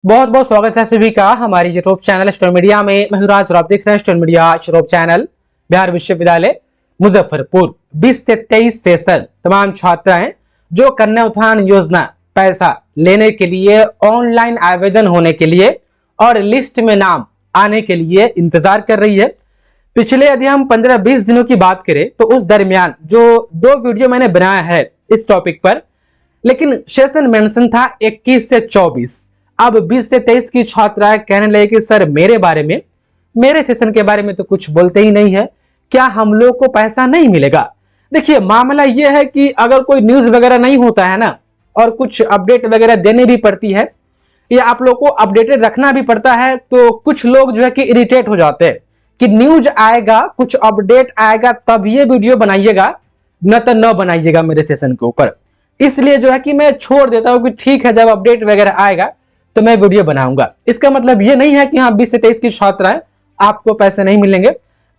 बहुत बहुत स्वागत है सभी का हमारी यूट्यूब चैनल स्टूडेंट मीडिया में। मैं हूं राज और आप देख रहे हैं student media YouTube channel. Bihar विश्वविद्यालय मुजफ्फरपुर 20 से 23 सेशन तमाम छात्राएं जो कन्या उत्थान योजना पैसा लेने के लिए ऑनलाइन आवेदन होने के लिए और लिस्ट में नाम आने के लिए इंतजार कर रही है। पिछले यदि हम 15-20 दिनों की बात करें तो उस दरमियान जो 2 वीडियो मैंने बनाया है इस टॉपिक पर, लेकिन सेशन मेंशन था 21 से 24। अब 20 से 23 की छात्राएं कहने लगे कि सर मेरे सेशन के बारे में तो कुछ बोलते ही नहीं है, क्या हम लोग को पैसा नहीं मिलेगा। देखिए मामला यह है कि अगर कोई न्यूज वगैरह नहीं होता है ना और कुछ अपडेट वगैरह देनी भी पड़ती है या आप लोग को अपडेटेड रखना भी पड़ता है तो कुछ लोग जो है कि इरिटेट हो जाते हैं कि न्यूज आएगा, कुछ अपडेट आएगा तब ये वीडियो बनाइएगा, न तो न बनाइएगा मेरे सेशन के ऊपर। इसलिए जो है कि मैं छोड़ देता हूं कि ठीक है, जब अपडेट वगैरह आएगा तो मैं वीडियो बनाऊंगा। इसका मतलब ये नहीं है कि हाँ 20 से 23 की छात्राएं आपको पैसे नहीं मिलेंगे।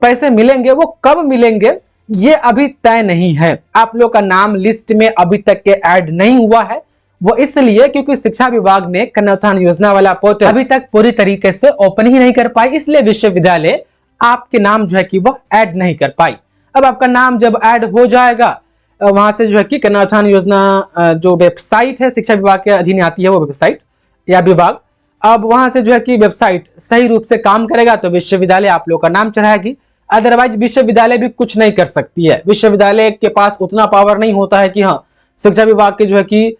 पैसे मिलेंगे, वो कब मिलेंगे ये अभी तय नहीं है। आप लोग का नाम लिस्ट में अभी तक के ऐड नहीं हुआ है, वो इसलिए क्योंकि शिक्षा विभाग ने कन्या उत्थान योजना वाला पोर्टल अभी तक पूरी तरीके से ओपन ही नहीं कर पाई, इसलिए विश्वविद्यालय आपके नाम जो है कि वह ऐड नहीं कर पाई। अब आपका नाम जब ऐड हो जाएगा वहां से जो है कि कन्या उत्थान योजना जो वेबसाइट है शिक्षा विभाग के अधीन आती है वो वेबसाइट या विभाग, अब वहां से जो है कि वेबसाइट सही रूप से काम करेगा तो विश्वविद्यालय आप लोग का नाम चढ़ाएगी। अदरवाइज विश्वविद्यालय भी कुछ नहीं कर सकती है। विश्वविद्यालय के पास उतना पावर नहीं होता है कि हाँ शिक्षा विभाग के जो है कि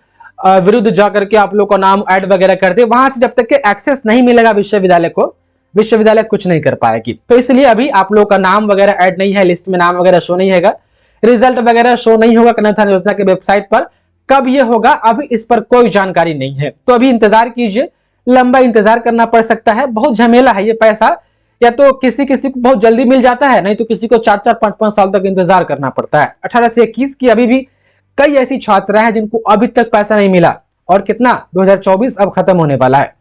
विरुद्ध जाकर के आप लोग का नाम ऐड वगैरह कर दे। वहां से जब तक के एक्सेस नहीं मिलेगा विश्वविद्यालय को, विश्वविद्यालय कुछ नहीं कर पाएगी। तो इसलिए अभी आप लोग का नाम वगैरह ऐड नहीं है, लिस्ट में नाम वगैरह शो नहीं होगा, रिजल्ट वगैरह शो नहीं होगा कन्या उत्थान योजना के वेबसाइट पर। कब ये होगा अभी इस पर कोई जानकारी नहीं है, तो अभी इंतजार कीजिए। लंबा इंतजार करना पड़ सकता है, बहुत झमेला है ये पैसा। या तो किसी को बहुत जल्दी मिल जाता है, नहीं तो किसी को 4-4, 5-5 साल तक इंतजार करना पड़ता है। 18 से 21 की अभी भी कई ऐसी छात्राएं हैं जिनको अभी तक पैसा नहीं मिला, और कितना 2024 अब खत्म होने वाला है।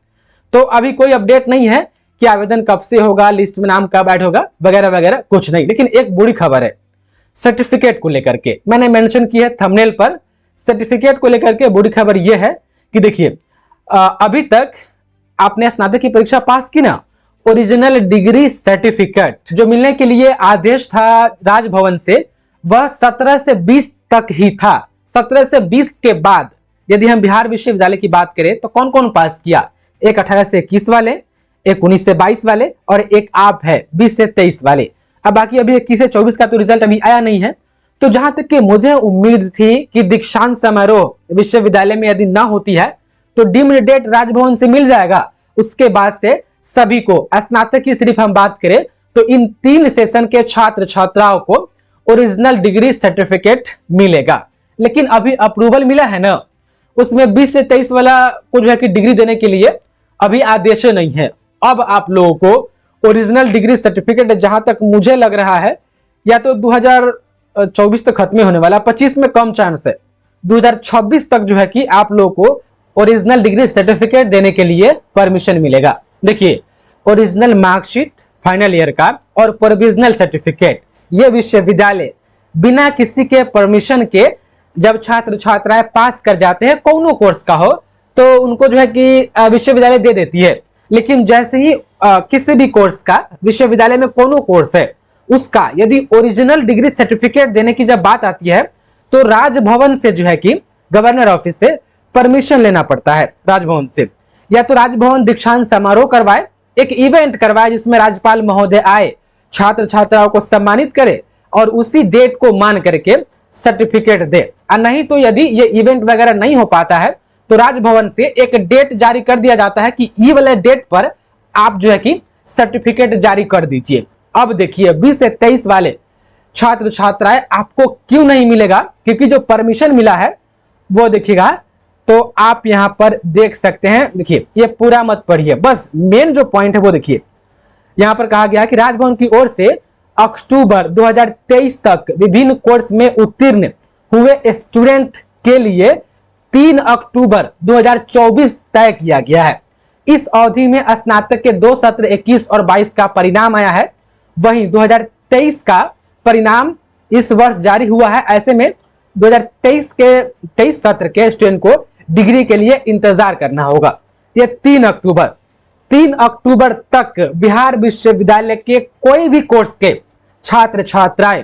तो अभी कोई अपडेट नहीं है कि आवेदन कब से होगा, लिस्ट में नाम कब ऐड होगा वगैरह वगैरह, कुछ नहीं। लेकिन एक बुरी खबर है सर्टिफिकेट को लेकर के, मैंने मेंशन की है थंबनेल पर। सर्टिफिकेट को लेकर के बुरी खबर यह है कि देखिए अभी तक आपने स्नातक की परीक्षा पास की ना, ओरिजिनल डिग्री सर्टिफिकेट जो मिलने के लिए आदेश था राजभवन से वह 17 से 20 तक ही था। 17 से 20 के बाद यदि हम बिहार विश्वविद्यालय की बात करें तो कौन कौन पास किया, एक 18 से 21 वाले, एक 19 से 22 वाले और एक आप है 20 से 23 वाले। अब बाकी अभी 21 से 24 का तो रिजल्ट अभी आया नहीं है। तो जहां तक कि मुझे उम्मीद थी कि दीक्षांत समारोह विश्वविद्यालय में यदि ना होती है तो डीम्ड डेट राजभवन से मिल जाएगा। उसके बाद से सभी को, स्नातक की सिर्फ हम बात करें तो इन 3 सेशन के छात्र छात्राओं को ओरिजिनल डिग्री सर्टिफिकेट मिलेगा। लेकिन अभी अप्रूवल मिला है ना, उसमें 20 से 23 वाला को जो है कि डिग्री देने के लिए अभी आदेश नहीं है। अब आप लोगों को ओरिजिनल डिग्री सर्टिफिकेट जहां तक मुझे लग रहा है या तो 2024 तक खत्म होने वाला, 25 में कम चांस है, 2026 तक जो है कि आप लोगों को ओरिजिनल डिग्री सर्टिफिकेट देने के लिए परमिशन मिलेगा। देखिए ओरिजिनल मार्कशीट फाइनल ईयर का और प्रोविजनल सर्टिफिकेट ये विश्वविद्यालय बिना किसी के परमिशन के जब छात्र छात्राएं पास कर जाते हैं कोनो कोर्स का हो तो उनको जो है कि विश्वविद्यालय दे देती है। लेकिन जैसे ही किसी भी कोर्स का विश्वविद्यालय में कोनो कोर्स है उसका यदि ओरिजिनल डिग्री सर्टिफिकेट देने की जब बात आती है तो राजभवन से जो है कि गवर्नर ऑफिस से परमिशन लेना पड़ता है राजभवन से। या तो राजभवन दीक्षांत समारोह करवाए, एक इवेंट करवाए जिसमें राज्यपाल महोदय आए, छात्र छात्राओं को सम्मानित करे और उसी डेट को मान करके सर्टिफिकेट दे। और नहीं तो यदि ये इवेंट वगैरह नहीं हो पाता है तो राजभवन से एक डेट जारी कर दिया जाता है कि ये वाले डेट पर आप जो है कि सर्टिफिकेट जारी कर दीजिए। अब देखिए 20 से 23 वाले छात्र छात्राएं आपको क्यों नहीं मिलेगा, क्योंकि जो परमिशन मिला है वो देखिएगा तो आप यहां पर देख सकते हैं। देखिए ये पूरा मत पढ़िए, बस मेन जो पॉइंट है वो देखिए। यहां पर कहा गया कि राजभवन की ओर से अक्टूबर 2023 तक विभिन्न कोर्स में उत्तीर्ण हुए स्टूडेंट के लिए 3 अक्टूबर 2024 तय किया गया है। इस अवधि में स्नातक के 2 सत्र 21 और 22 का परिणाम आया है, वहीं 2023 का परिणाम इस वर्ष जारी हुआ है। ऐसे में 2023 के 23 सत्र के स्टूडेंट को डिग्री के लिए इंतजार करना होगा। ये 3 अक्टूबर तक बिहार विश्वविद्यालय के कोई भी कोर्स के छात्र छात्राएं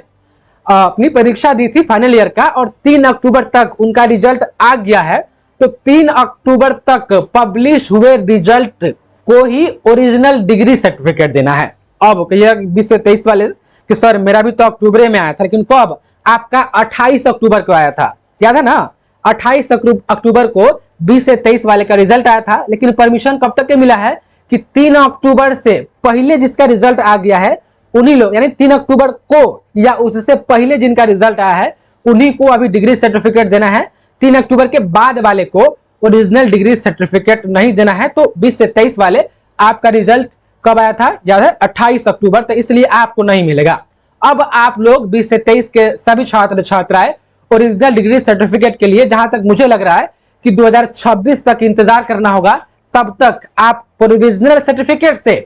अपनी परीक्षा दी थी फाइनल ईयर का, और 3 अक्टूबर तक उनका रिजल्ट आ गया है। तो 3 अक्टूबर तक पब्लिश हुए रिजल्ट को ही ओरिजिनल डिग्री सर्टिफिकेट देना है। अब कहिएगा 20 से 23 वाले कि सर मेरा भी तो अक्टूबर में आया था, लेकिन कब? आपका 28 अक्टूबर को आया था, याद है ना? 28 अक्टूबर को 20 से 23 वाले का रिजल्ट आया था, लेकिन परमिशन कब तक के मिला है कि 3 अक्टूबर से पहले जिसका रिजल्ट आ गया है उन्हीं लोग, यानी 3 अक्टूबर को या उससे पहले जिनका रिजल्ट आया है उन्हीं को अभी डिग्री सर्टिफिकेट देना है। 3 अक्टूबर के बाद वाले को ओरिजिनल डिग्री सर्टिफिकेट नहीं देना है। तो 20 से 23 वाले आपका रिजल्ट कब आया था? याद है 28 अक्टूबर, तो इसलिए आपको नहीं मिलेगा। अब आप लोग 20 से 23 के सभी छात्र छात्राएं ओरिजिनल डिग्री सर्टिफिकेट के लिए, जहां तक मुझे लग रहा है कि 2026 तक इंतजार करना होगा, तब तक आप प्रोविजनल सर्टिफिकेट से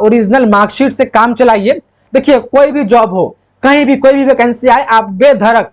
ओरिजिनल मार्कशीट से काम चलाइए। देखिए कोई भी जॉब हो, कहीं भी कोई भी वैकेंसी आए, आप बेधड़क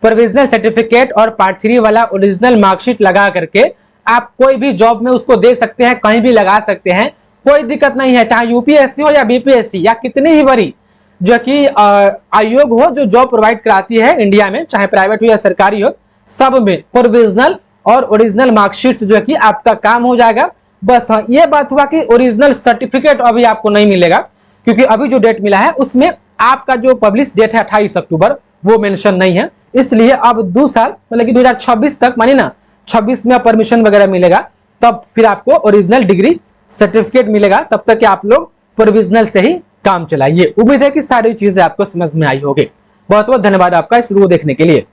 प्रोविजनल सर्टिफिकेट और पार्ट 3 वाला ओरिजिनल मार्कशीट लगा करके आप कोई भी जॉब में उसको दे सकते हैं, कहीं भी लगा सकते हैं, कोई दिक्कत नहीं है। चाहे यूपीएससी हो या बीपीएससी या कितनी ही बड़ी जो कि आयोग हो जो जॉब प्रोवाइड कराती है इंडिया में, चाहे प्राइवेट हो या सरकारी हो, सब में प्रोविजनल और ओरिजिनल मार्कशीट से जो है कि आपका काम हो जाएगा। बस हाँ, ये बात हुआ कि ओरिजिनल सर्टिफिकेट अभी आपको नहीं मिलेगा, क्योंकि अभी जो डेट मिला है उसमें आपका जो पब्लिश डेट है 28 अक्टूबर वो मेंशन नहीं है। इसलिए अब 2 साल मतलब कि 2026 तक, मानिए ना 26 में परमिशन वगैरह मिलेगा, तब फिर आपको ओरिजिनल डिग्री सर्टिफिकेट मिलेगा। तब तक कि आप लोग प्रोविजनल से ही काम चलाइए। उम्मीद है कि सारी चीजें आपको समझ में आई होगी। बहुत बहुत धन्यवाद आपका इस वीडियो देखने के लिए।